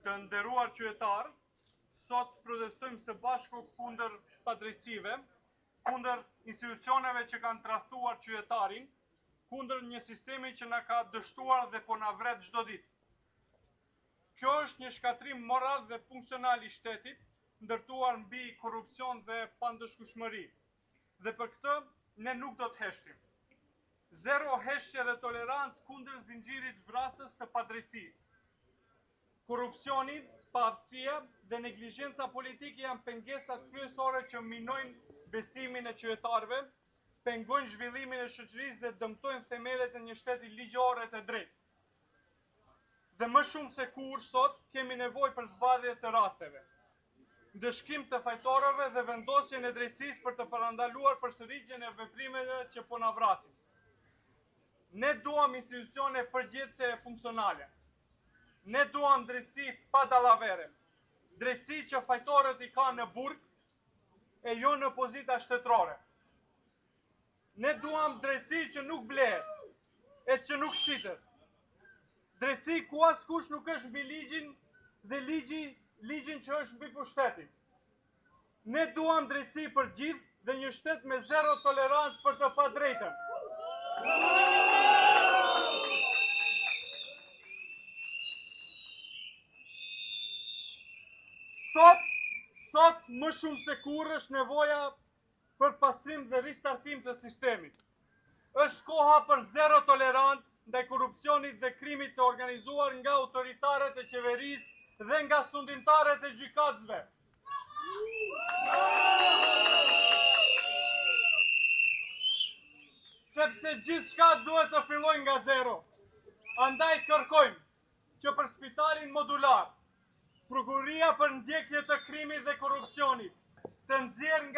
Të nderuar qytetar, sot protestojmë së bashku kundër padrejtësive, kundër institucioneve që kanë tradhtuar qytetarin, kundër një sistemi që na ka dështuar dhe po na vret çdo ditë. Kjo është një shkatrim moral dhe funksional i shtetit, ndërtuar mbi korrupsion dhe pandëshkueshmëri. Dhe për këtë ne nuk do të heshtim. Zero heshtje dhe tolerancë kundër zinxhirit vrasës të padrejtësisë. Korrupsioni, paaftësia dhe neglizhenca politike janë pengesat kryesore që minojnë besimin e qytetarëve, pengojnë zhvillimin e shoqërisë dhe dëmtojnë themelet e një shteti ligjor e të drejtë. Dhe më shumë se kur sot kemi nevojë për zbardhje të rasteve, ndëshkim të fajtorëve dhe vendosjen e drejtësisë për të parandaluar përsëritjen e veprimeve që po na vrasin. Ne duam institucione përgjegjëse e funksionale. Ne duam drejtësi pa dallavere, drejtësi që fajtorët i kanë në burg e jo në pozita shtetërore. Ne duam drejtësi që nuk blehet e që nuk shitet. Drejtësi ku askush nuk është mbi ligjin dhe ligjin që është mbi pushtetin. Ne duam drejtësi për gjithë dhe një shtet me zero tolerancë për të padrejtën. Sot më shumë se kur është nevoja për pastrim dhe ristartim të sistemit. Është koha për zero tolerancë ndaj korrupsionit dhe krimit të organizuar nga autoritarët e qeverisë dhe nga sundimtarët e gjykatësve. Sepse gjithçka duhet të fillojë nga zero. Andaj kërkojmë që për spitalin modular, Prokuria për ndjekje të krimit dhe korrupsionit, të nxjerrë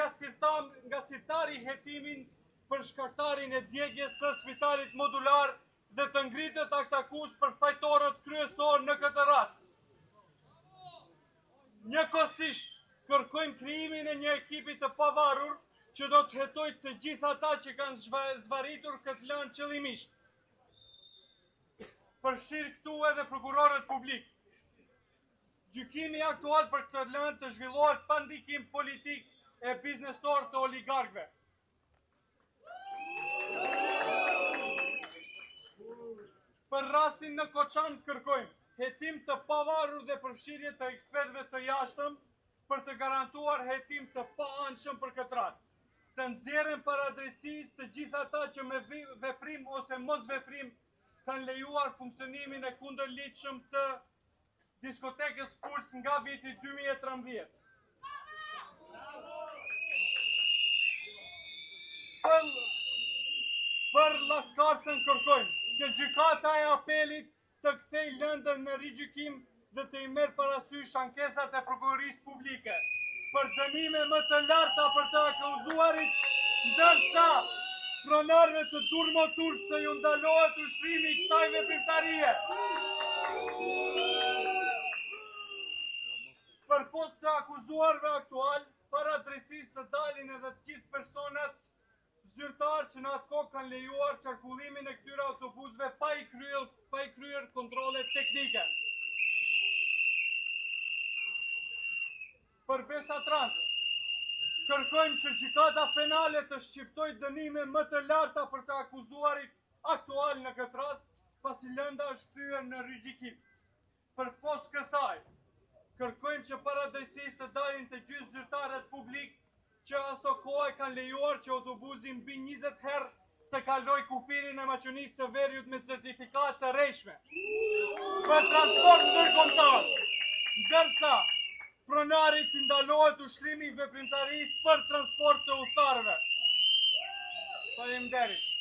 nga sirtari hetimin për shkaktarin e djegjes së spitalit modular dhe të ngritet aktakus për fajtorët kryesor në këtë rast. Njëkohësisht kërkojmë krijimin e një ekipi të pavarur që do të hetojë të gjithë ata që kanë zvaritur këtë lëndë qëllimisht. Përfshirë këtu edhe prokurorët publik. Gjykimi aktual për këtë lëndë të zhvillohet pa ndikim politik e biznesor të oligarkëve. Për rastin në Koçan kërkojmë hetim të pavarur dhe përfshirje të ekspertëve të jashtëm për të garantuar hetim të paanshëm për këtë rast. Të nxjerrin para drejtësisë të gjithë ata që me veprim ose mos veprim kanë lejuar funksionimin e kundërligjshëm të diskotekës Puls nga viti 2013. Për Llashkarcën kërkojmë që gjykata e apelit të kthej lëndën në rigjykim dhe të i merr parasysh ankesat e prokurorisë publike për dënime më të larta për të akuzuarit, ndërsa pronarëve të Durmoturës të ju ndalohet ushtrimit i kësaj veprimtarie. Për post të akuzuarve aktual, para drejtësisë të dalin edhe të gjithë personat zyrtarë që në atë kohë kanë lejuar qarkullimin e këtyre autobusëve pa i kryer kontrole teknike. Për Besa Trans, kërkojmë që gjykata penale të shqiptojë dënime më të larta për të akuzuarit aktual në këtë rast, pasi lënda është kthyer në rigjykim. Për post kësaj, kërkojmë që para drejtësisë të dalin të gjithë zyrtarët publik që aso kohë kanë lejuar që autobusi mbi 20 herë të kaloj kufirin e maqenisë së Veriut me certifikat të rreshme për transport ndërkombëtar, ndërsa pronarit i ndalohet ushrimi i veprimtarisë për transport të udhëtarëve. Faleminderit.